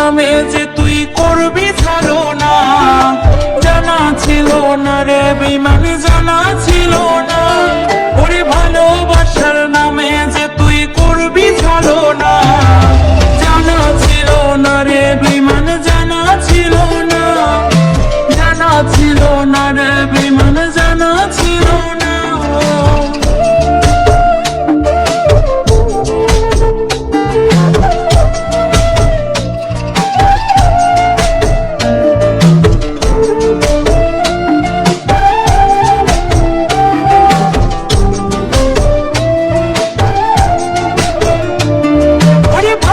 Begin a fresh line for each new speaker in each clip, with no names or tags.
নামে যে তুই করবি ছলনা, জানা ছিল না রে বেঈমান, জানা ছিল না। ওরে ভালোবাসার নামে যে তুই করবি ছলনা, জানা ছিল না রে বেঈমান, জানা ছিল না। জানা ছিল না রে বেঈমান, জানা ছিল না।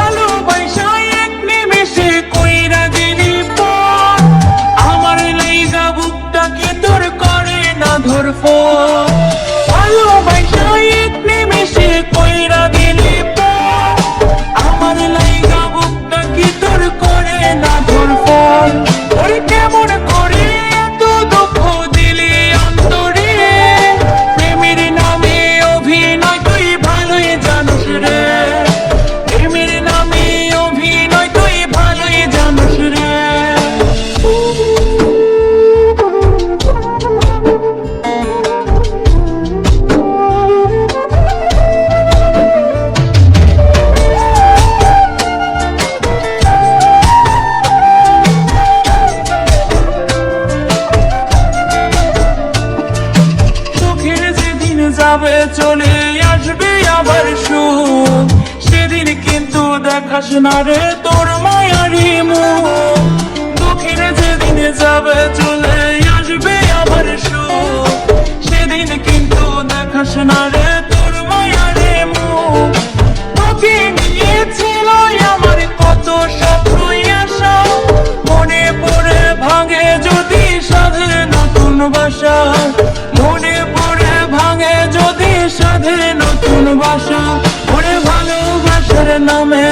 ভালোবাসা এক নিমেষে কইরা দিলি পার, আমার লাইগা বুকটা কি তোর করে না ধরফর। ওরে কেমন করে এত দুঃখ দিলি অন্তরে, প্রেমের নামে অভিনয় তুই ভালোই জানিস রে। প্রেমের নামে অভিনয় তুই ভালোই জানিস রে। যাবে চলে আসবে আবার সুখ, সেদিন কিন্তু দেখাস না রে তোর মায়ারি মুখ। দুঃখের যেদিন যাবে চলে আসবে আবার সুখ, সেদিন কিন্তু দেখাস না রে তোর মায়ারি মুখ। তোকে নিয়েছিল আমার কত স্বপ্ন আশা, মনে পড়ে ভাঙে যদি সাধের নতুন বাসা। মনে পড়ে ভাঙে যদি সাধে নতুন বাসা। ওরে ভালোবাসার নামে